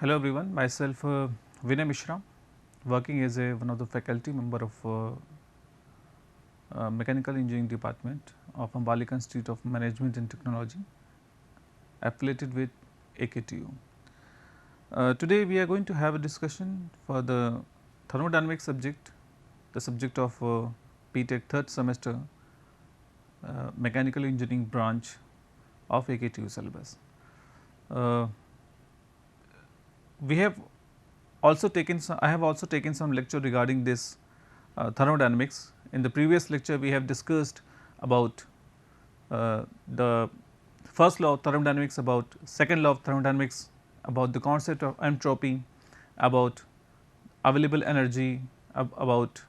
Hello everyone, myself Vinay Mishra, working as one of the faculty member of Mechanical Engineering Department of Ambalika Institute of Management and Technology, affiliated with AKTU. Today we are going to have a discussion for the thermodynamics subject, the subject of BTech third semester Mechanical Engineering branch of AKTU syllabus. Uh, we have also taken some, I have also taken some lecture regarding this thermodynamics. In the previous lecture we have discussed about the first law of thermodynamics, about second law of thermodynamics, about the concept of entropy, about available energy, about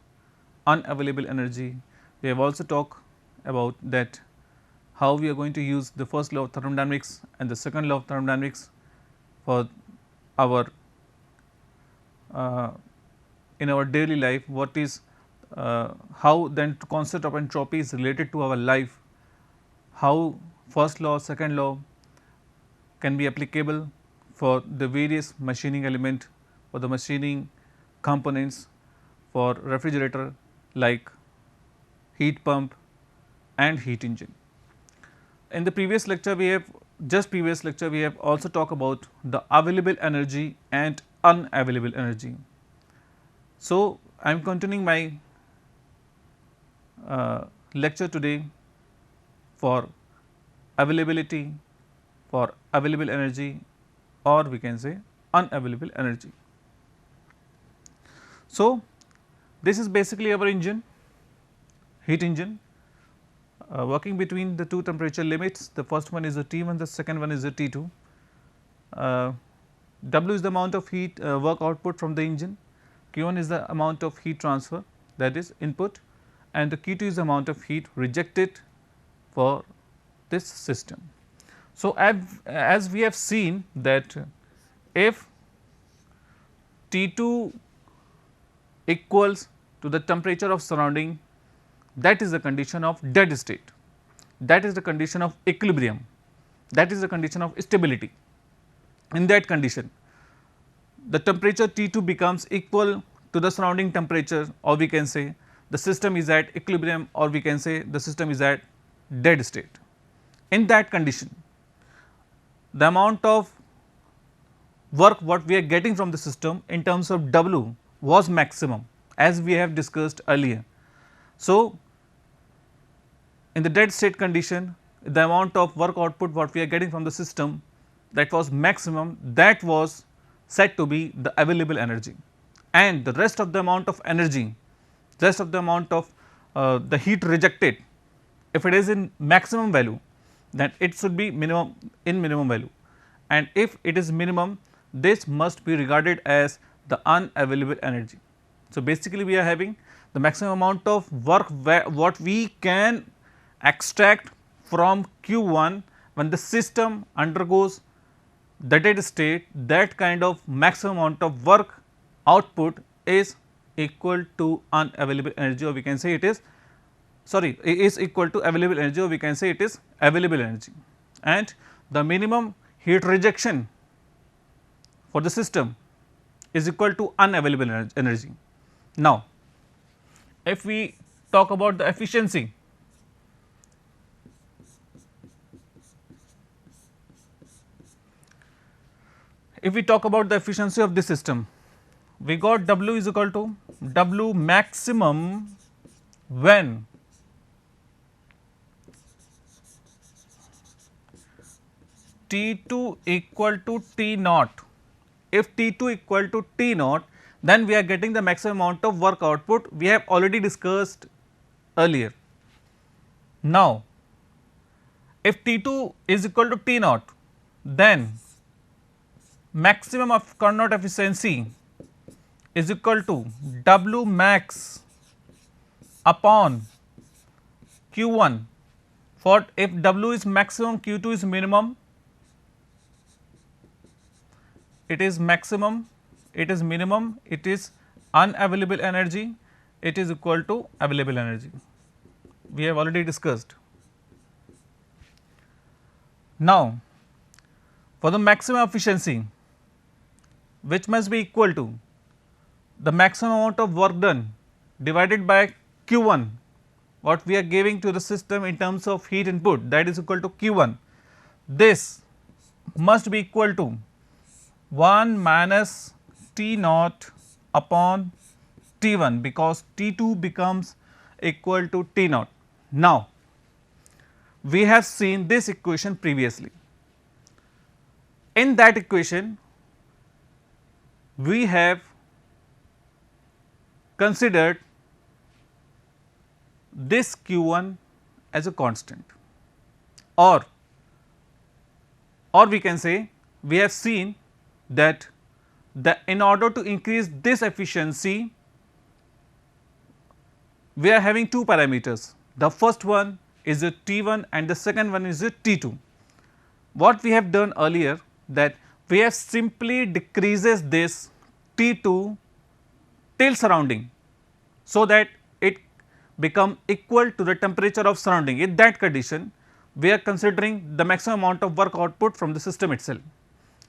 unavailable energy. We have also talked about that how we are going to use the first law of thermodynamics and the second law of thermodynamics for our in our daily life, what is how then concept of entropy is related to our life, how first law, second law can be applicable for the various machining element, for the machining components, for refrigerator like heat pump and heat engine. In the previous lecture we have also talked about the available energy and unavailable energy. So, I am continuing my lecture today for availability, for available energy, or we can say unavailable energy. So, this is basically our engine, heat engine, working between the two temperature limits. The first one is the T1, the second one is the T2. W is the amount of heat work output from the engine, Q1 is the amount of heat transfer, that is input, and the Q2 is the amount of heat rejected for this system. So, as we have seen that if T2 equals to the temperature of surrounding, that is the condition of dead state, that is the condition of equilibrium, that is the condition of stability. In that condition, the temperature T2 becomes equal to the surrounding temperature, or we can say the system is at equilibrium, or we can say the system is at dead state. In that condition, the amount of work what we are getting from the system in terms of W was maximum, as we have discussed earlier. So, in the dead state condition, the amount of work output what we are getting from the system, that was maximum, that was said to be the available energy, and the rest of the amount of energy, rest of the amount of the heat rejected, if it is in maximum value, then it should be minimum value, and if it is minimum, this must be regarded as the unavailable energy. So, basically we are having the maximum amount of work what we can extract from Q1 when the system undergoes the dead state, that kind of maximum amount of work output is equal to unavailable energy, or we can say it is is equal to available energy, or we can say it is available energy, and the minimum heat rejection for the system is equal to unavailable energy. Now, if we talk about the efficiency, if we talk about the efficiency of this system, we got W is equal to W maximum when T2 equal to T naught. If T2 equal to T naught, then we are getting the maximum amount of work output we have already discussed earlier. Now, if T2 is equal to T naught, then maximum of Carnot efficiency is equal to W max upon Q1. For if W is maximum, Q2 is minimum, it is maximum, it is minimum, it is unavailable energy, it is equal to available energy. We have already discussed. Now, for the maximum efficiency, which must be equal to the maximum amount of work done divided by Q 1, what we are giving to the system in terms of heat input, that is equal to Q 1. This must be equal to 1 minus T naught upon T 1, because T 2 becomes equal to T naught. Now, we have seen this equation previously. In that equation, we have considered this Q 1 as a constant, or we can say we have seen that in order to increase this efficiency, we are having two parameters. The first one is a T 1 and the second one is a T 2. What we have done earlier, that we have simply decreases this T 2 till surrounding, so that it become equal to the temperature of surrounding. In that condition, we are considering the maximum amount of work output from the system itself,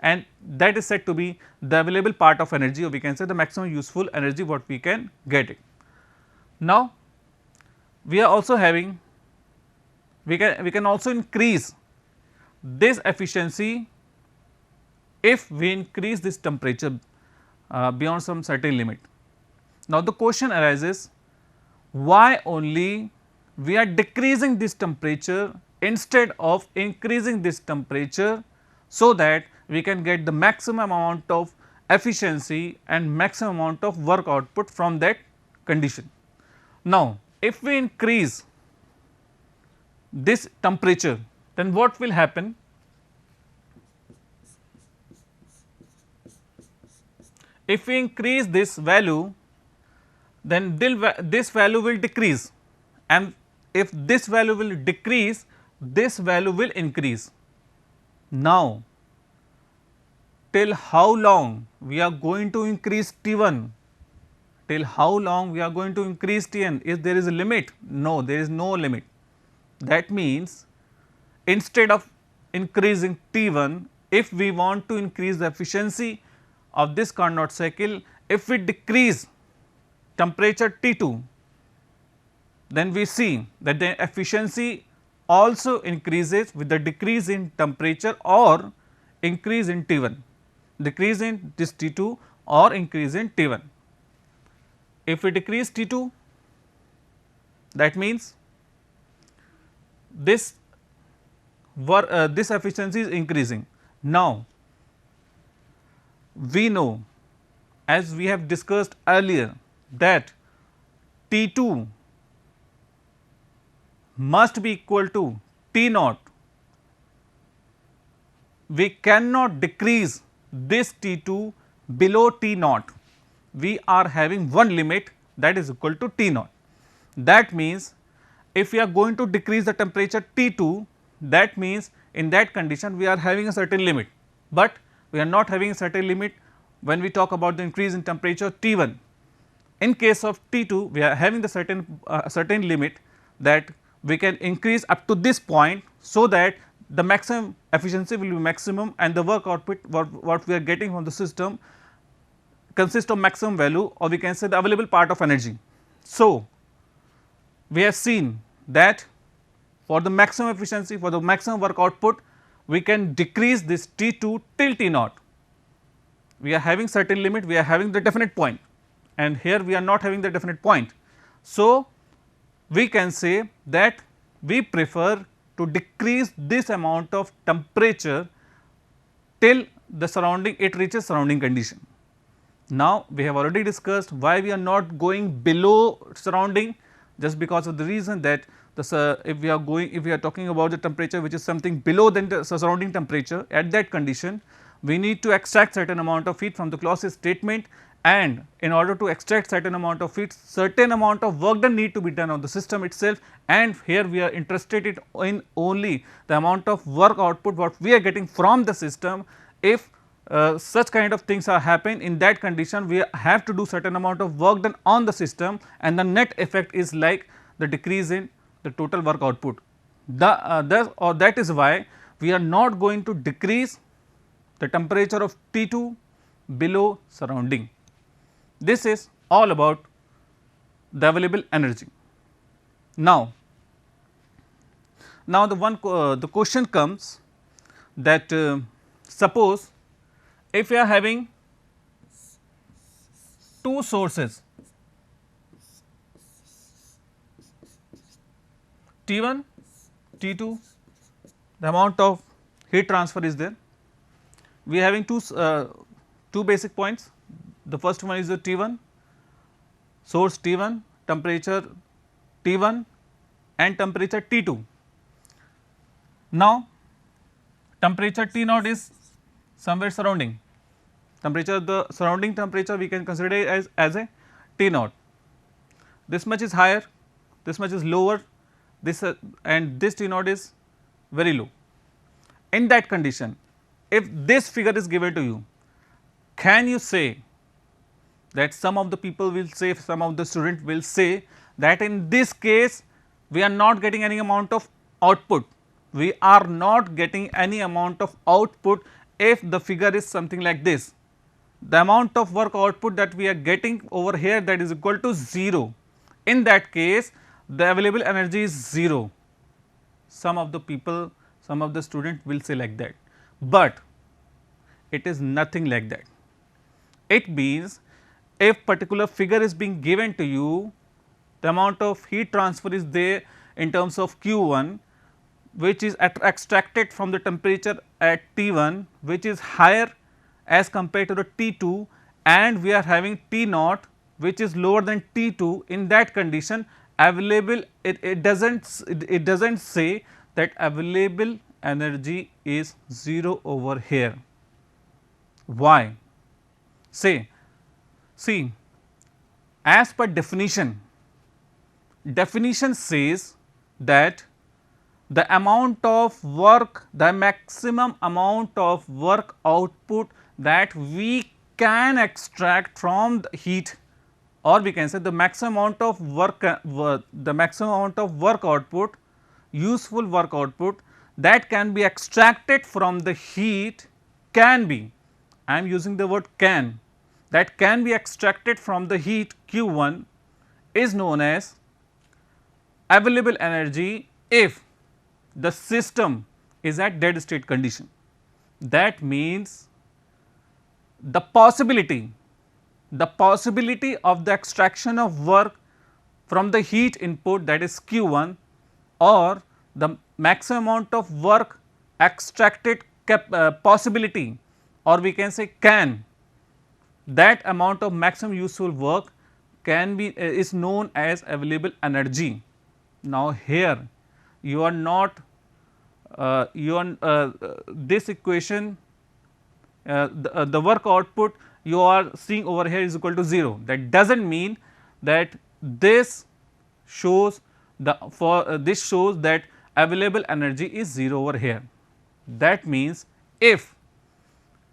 and that is said to be the available part of energy, or we can say the maximum useful energy what we can get it. Now, we are also having, we can also increase this efficiency if we increase this temperature beyond some certain limit. Now, the question arises, why only we are decreasing this temperature instead of increasing this temperature, so that we can get the maximum amount of efficiency and maximum amount of work output from that condition. Now, if we increase this temperature, then what will happen? If we increase this value, then this value will decrease, and if this value will decrease, this value will increase. Now, till how long we are going to increase T 1? Till how long we are going to increase T n? If there is a limit? No, there is no limit. That means, instead of increasing T 1, if we want to increase the efficiency of this Carnot cycle, if we decrease temperature T 2, then we see that the efficiency also increases with the decrease in temperature or increase in T 1, decrease in this T 2 or increase in T 1. If we decrease T 2, that means this efficiency is increasing. Now, we know, as we have discussed earlier, that T 2 must be equal to T naught. We cannot decrease this T 2 below T naught. We are having one limit, that is equal to T naught. That means, if we are going to decrease the temperature T 2, that means in that condition we are having a certain limit, but we are not having a certain limit when we talk about the increase in temperature T 1. In case of T 2, we are having the certain limit, that we can increase up to this point, so that the maximum efficiency will be maximum and the work output what we are getting from the system consists of maximum value, or we can say the available part of energy. So, we have seen that for the maximum efficiency, for the maximum work output, we can decrease this T 2 till T naught. We are having certain limit, we are having the definite point, and here we are not having the definite point. So, we can say that we prefer to decrease this amount of temperature till the surrounding, it reaches surrounding condition. Now, we have already discussed why we are not going below surrounding, just because of the reason that if we are talking about the temperature which is something below than the surrounding temperature, at that condition we need to extract certain amount of heat from the Clausius statement, and in order to extract certain amount of heat, certain amount of work done need to be done on the system itself, and here we are interested in only the amount of work output what we are getting from the system. If such kind of things are happen, in that condition we have to do certain amount of work done on the system, and the net effect is like the decrease in the total work output. That is why we are not going to decrease the temperature of T 2 below surrounding. This is all about the available energy. Now, the question comes that suppose if we are having two sources T1, T2, the amount of heat transfer is there. We are having two basic points. The first one is the T1, source T1, temperature T1 and temperature T2. Now, temperature T naught is somewhere surrounding. Temperature, the surrounding temperature we can consider it as a T naught. This much is higher, this much is lower, this and this T naught is very low. In that condition, if this figure is given to you, can you say that some of the people will say, some of the student will say that in this case we are not getting any amount of output, we are not getting any amount of output if the figure is something like this. The amount of work output that we are getting over here, that is equal to 0. In that case the available energy is 0. Some of the people, some of the students will say like that, but it is nothing like that. It means if particular figure is being given to you, the amount of heat transfer is there in terms of Q1, which is extracted from the temperature at T1, which is higher as compared to the T2, and we are having T naught which is lower than T2. In that condition available, it does not say that available energy is 0 over here. Why? See, as per definition says that the amount of work, the maximum amount of work output that we can extract from the heat, or we can say the maximum amount of work, output, useful work output that can be extracted from the heat can be, I am using the word can, that can be extracted from the heat Q1 is known as available energy if the system is at dead state condition. That means the possibility of the extraction of work from the heat input, that is Q1, or the maximum amount of work extracted possibility, or we can say can, that amount of maximum useful work can be is known as available energy. Now, here you are not this equation, the work output you are seeing over here is equal to 0. That does not mean that this shows this shows that available energy is 0 over here. That means if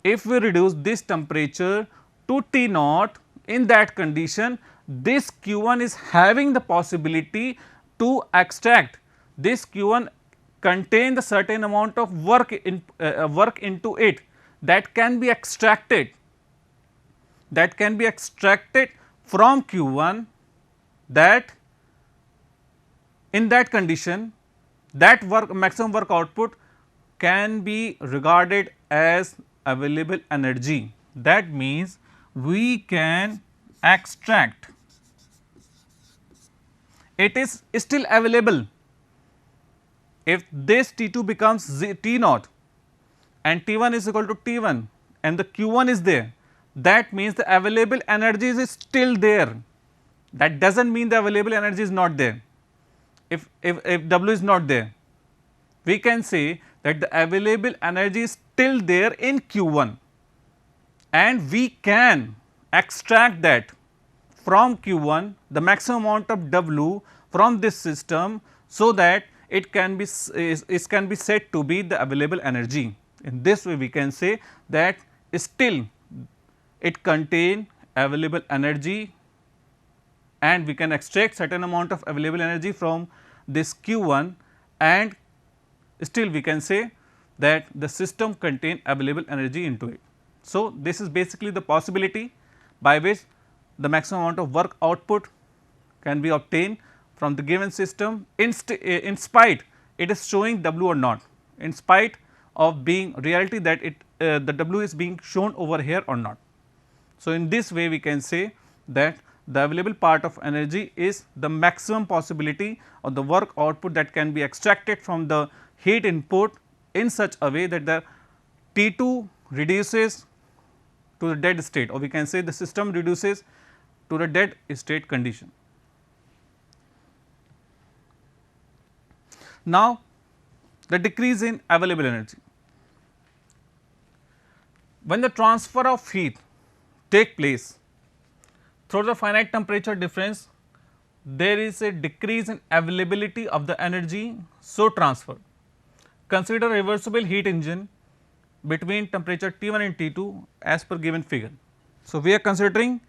we reduce this temperature to T naught, in that condition this Q1 is having the possibility to extract, this Q1 contain the certain amount of work into it that can be extracted, from Q1, that in that condition that maximum work output can be regarded as available energy. That means we can extract, it is still available. If this T2 becomes T naught and T1 is equal to T1 and the Q1 is there, that means the available energy is still there. That does not mean the available energy is not there. If W is not there, we can say that the available energy is still there in Q1, and we can extract that from Q1, the maximum amount of W from this system, so that it can be said to be the available energy. In this way we can say that still it contain available energy, and we can extract certain amount of available energy from this Q1, and still we can say that the system contain available energy into it. So, this is basically the possibility by which the maximum amount of work output can be obtained from the given system in spite it is showing W or not, in spite of being reality that the W is being shown over here or not. So, in this way we can say that the available part of energy is the maximum possibility of the work output that can be extracted from the heat input in such a way that the T 2 reduces to the dead state, or we can say the system reduces to the dead state condition. Now, the decrease in available energy. When the transfer of heat take place through the finite temperature difference, there is a decrease in availability of the energy so transferred. Consider reversible heat engine between temperature T 1 and T 2 as per given figure. So, we are considering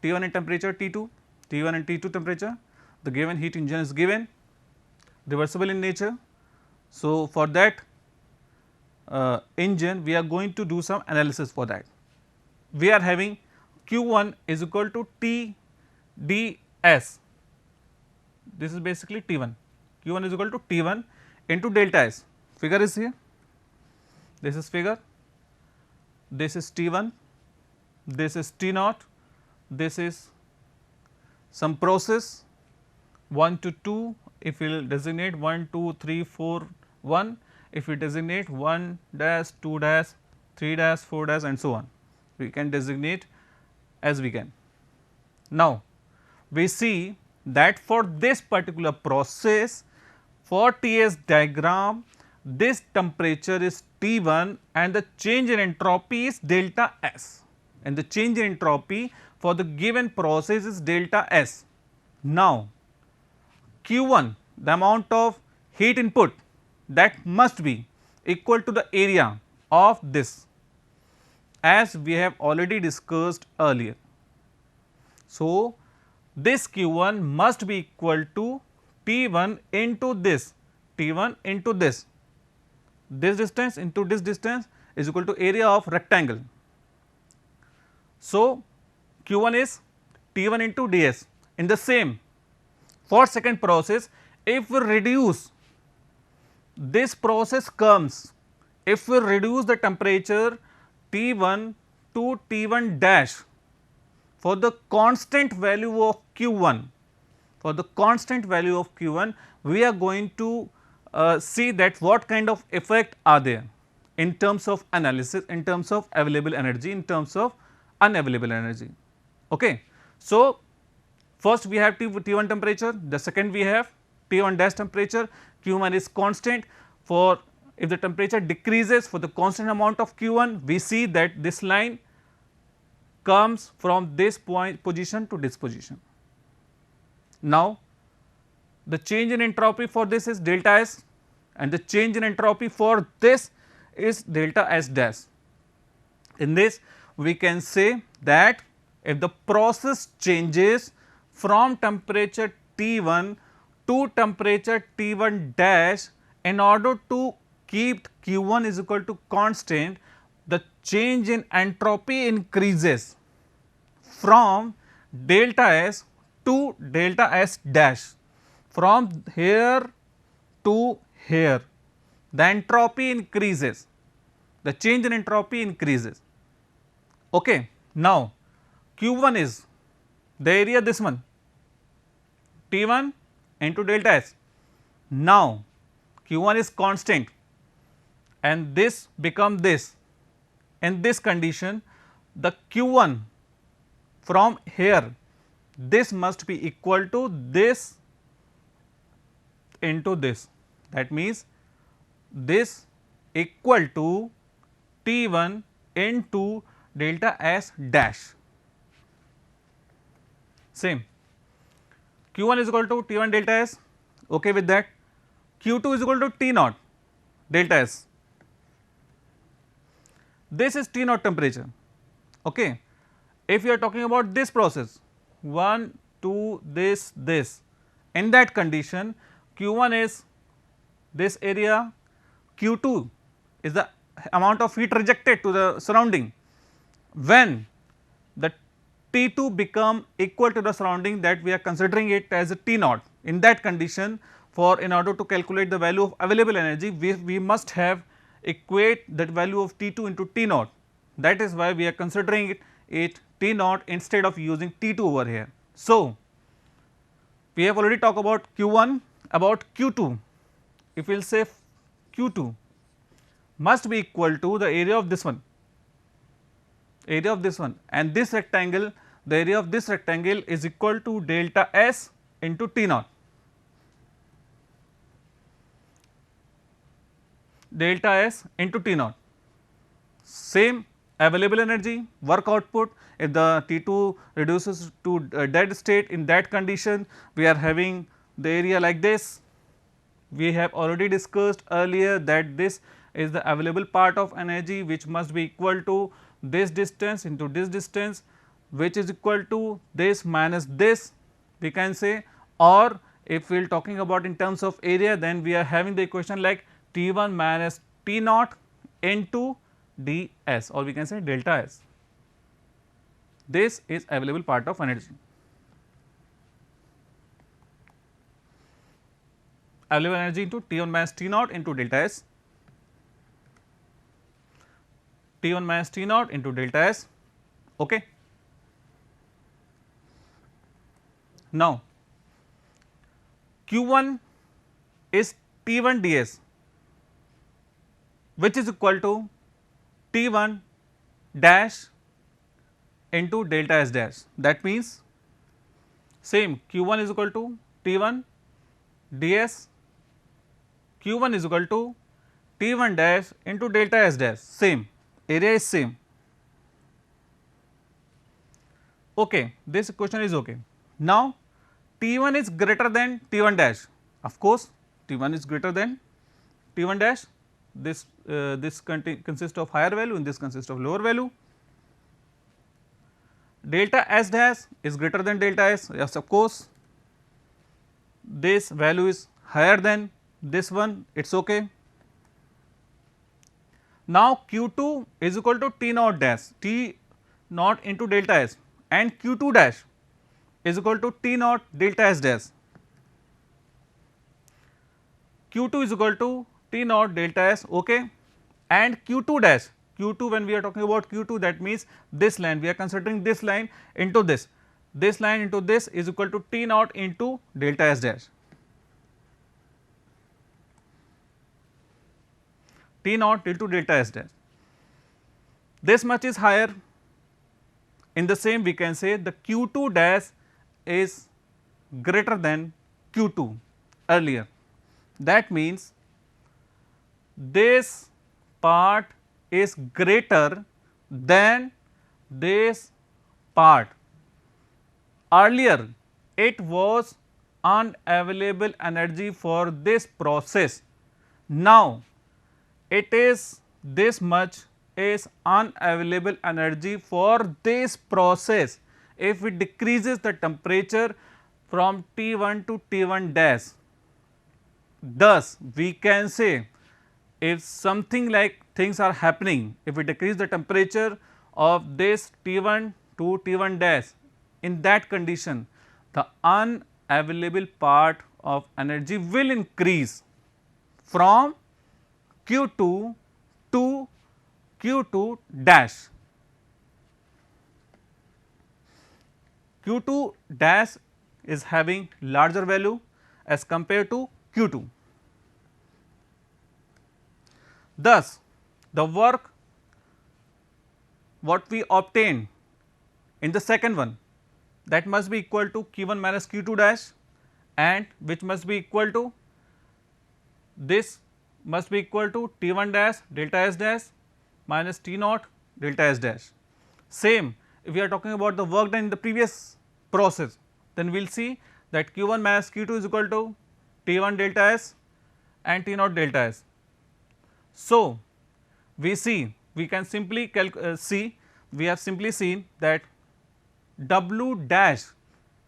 T 1 and temperature T 2, T 1 and T 2 temperature, the given heat engine is given, reversible in nature. So, for that engine we are going to do some analysis for that. We are having Q 1 is equal to T d S, this is basically T 1, Q 1 is equal to T 1 into delta S, figure is here, this is figure, this is T 1, this is T naught, this is some process 1 to 2, if we will designate 1, 2, 3, 4, 1, if we designate 1 dash, 2 dash, 3 dash, 4 dash and so on, we can designate as we can. Now, we see that for this particular process, for TS diagram, this temperature is T 1 and the change in entropy is delta S, and the change in entropy for the given process is delta S. Now, Q 1, the amount of heat input, that must be equal to the area of this, as we have already discussed earlier. So, this Q 1 must be equal to T 1 into this, T 1 into this distance into this distance is equal to area of rectangle. So, Q 1 is T 1 into d s. In the same, for second process, if we reduce this process comes, if we reduce the temperature T 1 to T 1 dash for the constant value of Q 1, for the constant value of Q 1, we are going to see that what kind of effect are there in terms of analysis, in terms of available energy, in terms of unavailable energy. Okay. So, first we have T 1 temperature, the second we have T 1 dash temperature, Q 1 is constant. For if the temperature decreases for the constant amount of Q 1, we see that this line comes from this point position to this position. Now, the change in entropy for this is delta S and the change in entropy for this is delta S dash. In this, we can say that if the process changes from temperature T 1 to temperature T 1 dash, in order to keep Q 1 is equal to constant, the change in entropy increases from delta S to delta S dash, from here to here the entropy increases, the change in entropy increases. Okay. Now, Q 1 is the area, this one T 1 into delta S. Now, Q 1 is constant and this become this. In this condition, the Q 1 from here, this must be equal to this into this, that means this equal to T 1 into delta S dash. Same, Q 1 is equal to T 1 delta S, okay with that. Q 2 is equal to T naught delta S. This is T naught temperature. Okay. If you are talking about this process 1, 2, this, in that condition Q 1 is this area, Q 2 is the amount of heat rejected to the surrounding, when the T2 become equal to the surrounding, that we are considering it as a T naught. In that condition, for in order to calculate the value of available energy, we must have equate that value of T2 into T naught. That is why we are considering it T naught instead of using T2 over here. So, we have already talked about Q1, about Q2. If we will say Q2 must be equal to the area of this one, and this rectangle, the area of this rectangle is equal to delta S into T naught. Delta S into T naught. Same available energy, work output, if the T2 reduces to dead state, in that condition we are having the area like this. We have already discussed earlier that this is the available part of energy, which must be equal to this distance into this distance, which is equal to this minus this, we can say. Or if we are talking about in terms of area, then we are having the equation like T1 minus T naught into ds, or we can say delta S. This is available part of energy. Available energy into T1 minus T naught into delta S, T1 minus T naught into delta S. Okay. Now, Q1 is T1 ds, which is equal to T1 dash into delta S dash. That means same Q1 is equal to T1 ds, Q1 is equal to T1 dash into delta S dash, same, area is same. Okay, this equation is okay. Now, T1 is greater than T1 dash, of course, T1 is greater than T1 dash, this consists of higher value and this consists of lower value. Delta S dash is greater than delta S, yes, of course, this value is higher than this one, it is okay. Now, Q2 is equal to T naught dash, T naught into delta S, and Q2 dash is equal to T naught delta S dash. Q2 is equal to T naught delta S, okay, and Q2 dash, Q2 when we are talking about Q2, that means this line, we are considering this line into this line into this is equal to T naught into delta S dash. T naught into delta S dash. This much is higher. In the same, we can say the Q2 dash is greater than Q2 earlier. That means this part is greater than this part. Earlier it was unavailable energy for this process. Now, it is this much is unavailable energy for this process. If it decreases the temperature from T1 to T1 dash, thus we can say if something like things are happening, if we decrease the temperature of this T1 to T1 dash, in that condition the unavailable part of energy will increase from Q2 to Q2 dash. Q2 dash is having larger value as compared to Q2. Thus, the work what we obtain in the second one, that must be equal to Q1 minus Q2 dash, and which must be equal to this must be equal to T1 dash delta S dash minus T naught delta S dash. Same, if we are talking about the work done in the previous process, then we will see that Q1 minus Q2 is equal to T1 delta S and T naught delta S. So, we see, we can simply see, we have simply seen that W dash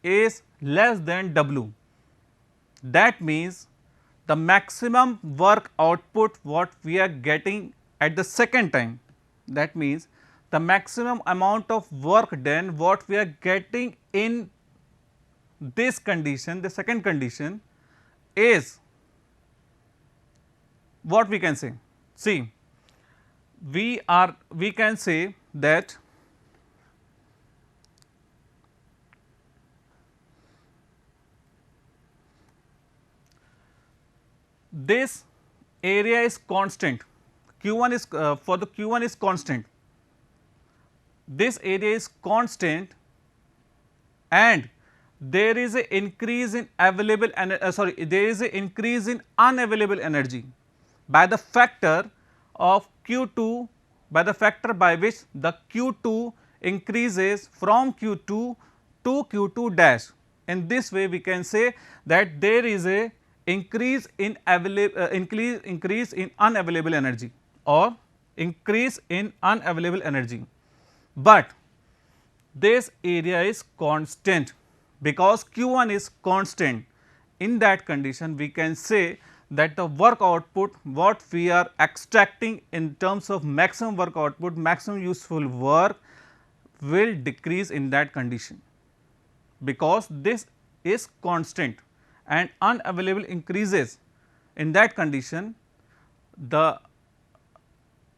is less than W. That means the maximum work output what we are getting at the second time, that means the maximum amount of work done what we are getting in this condition, the second condition is what we can say. See, we can say that this area is constant, Q1 is for the Q1 is constant, this area is constant and there is a increase in available there is a increase in unavailable energy by the factor of Q2, by the factor by which the Q2 increases from Q2 to Q2 dash. In this way we can say that there is a increase in increase in unavailable energy or increase in unavailable energy, but this area is constant because Q1 is constant. In that condition we can say that the work output what we are extracting in terms of maximum work output, maximum useful work will decrease in that condition, because this is constant and unavailable increases. In that condition the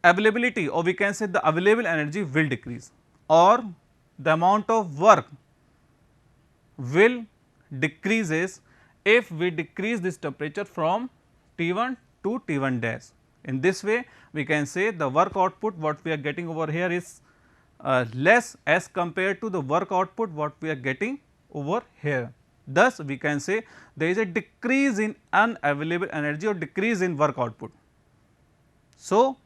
availability or we can say the available energy will decrease or the amount of work will decreases if we decrease this temperature from T1 to T1 dash. In this way we can say the work output what we are getting over here is less as compared to the work output what we are getting over here. Thus, we can say there is a decrease in unavailable energy or decrease in work output. So,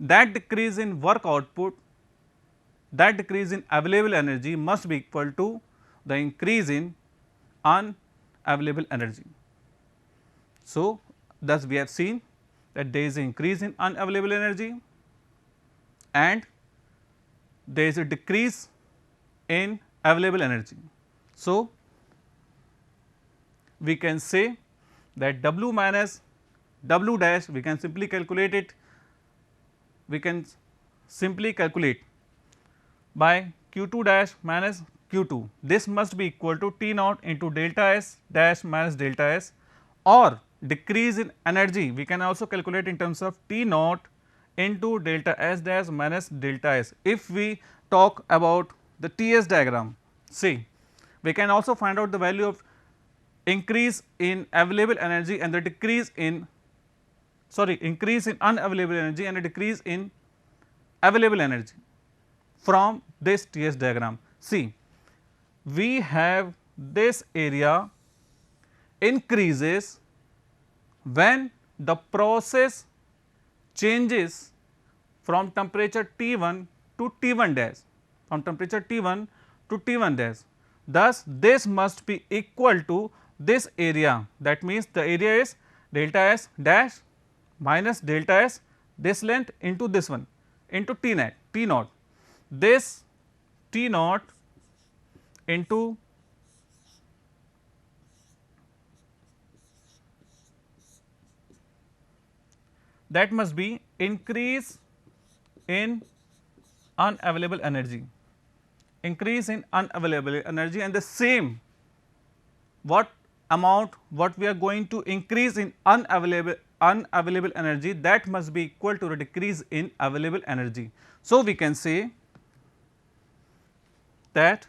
that decrease in work output, that decrease in available energy must be equal to the increase in unavailable energy. So, thus we have seen that there is an increase in unavailable energy and there is a decrease in available energy. So, we can say that W minus W dash we can simply calculate it, we can simply calculate by Q2 dash minus Q2. This must be equal to T naught into delta S dash minus delta S, or decrease in energy we can also calculate in terms of T naught into delta S dash minus delta S. If we talk about the TS diagram, see we can also find out the value of increase in available energy and the decrease in increase in unavailable energy and a decrease in available energy from this TS diagram. See, we have this area increases when the process changes from temperature T1 to T1 dash, from temperature T1 to T1 dash. Thus, this must be equal to this area, that means the area is delta S dash minus delta S this length into this one into T naught, this T naught into that must be increase in unavailable energy, increase in unavailable energy, and the same what amount what we are going to increase in unavailable energy, that must be equal to the decrease in available energy. So, we can say that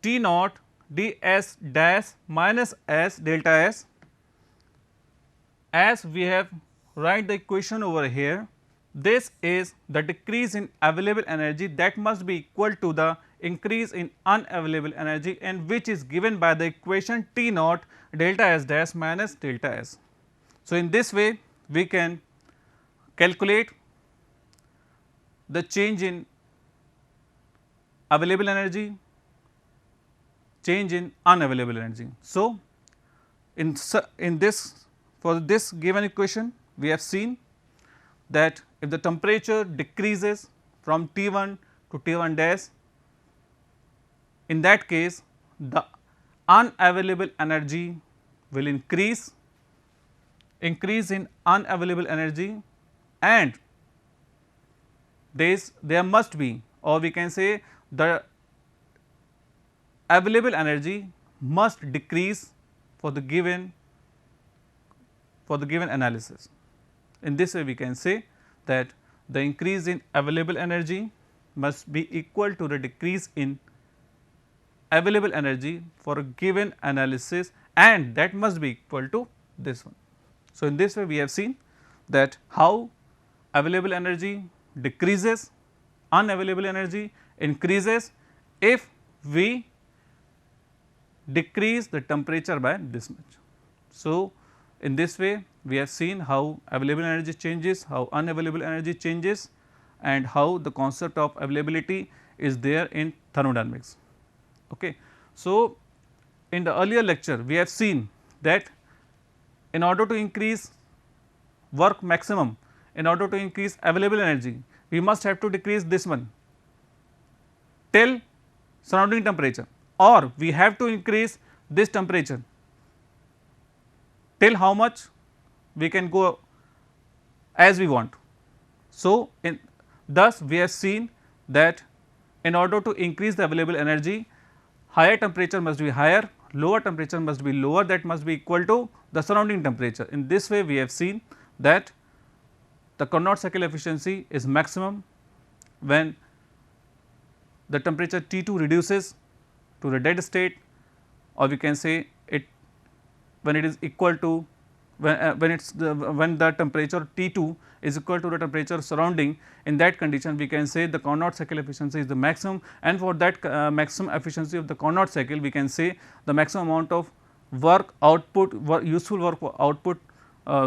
T naught ds dash minus S delta S, as we have write the equation over here, this is the decrease in available energy that must be equal to the increase in unavailable energy, and which is given by the equation T naught delta S dash minus delta S. So, in this way we can calculate the change in available energy, change in unavailable energy. So, in this for this given equation we have seen that if the temperature decreases from T1 to T1 dash, in that case the unavailable energy will increase in unavailable energy, and there must be, or we can say the available energy must decrease for the given analysis. In this way we can say that the increase in available energy must be equal to the decrease in available energy for a given analysis, and that must be equal to this one. So, in this way we have seen that how available energy decreases, unavailable energy increases if we decrease the temperature by this much. So, in this way we have seen how available energy changes, how unavailable energy changes, and how the concept of availability is there in thermodynamics. Okay. So, in the earlier lecture we have seen that in order to increase work maximum, in order to increase available energy, we must have to decrease this one till surrounding temperature, or we have to increase this temperature till how much we can go as we want. So, thus we have seen that in order to increase the available energy, higher temperature must be higher, lower temperature must be lower, that must be equal to the surrounding temperature. In this way we have seen that the Carnot cycle efficiency is maximum when the temperature T2 reduces to the dead state, or we can say it when it is equal to when the temperature T2 is equal to the temperature surrounding. In that condition we can say the Carnot cycle efficiency is the maximum, and for that maximum efficiency of the Carnot cycle we can say the maximum amount of work output, useful work output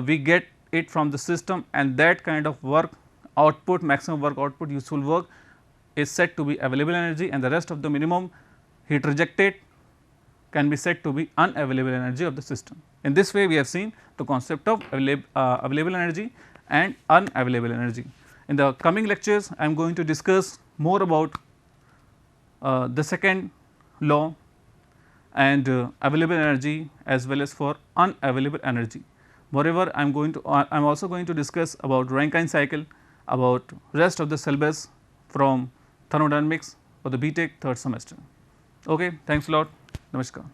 we get it from the system, and that kind of work output, maximum work output, useful work is said to be available energy, and the rest of the minimum heat rejected can be said to be unavailable energy of the system. In this way we have seen the concept of available energy and unavailable energy. In the coming lectures I am going to discuss more about the second law and available energy as well as for unavailable energy. Moreover, I am also going to discuss about Rankine cycle, about rest of the syllabus from thermodynamics for the BTech third semester. Okay, thanks a lot. Namaskar.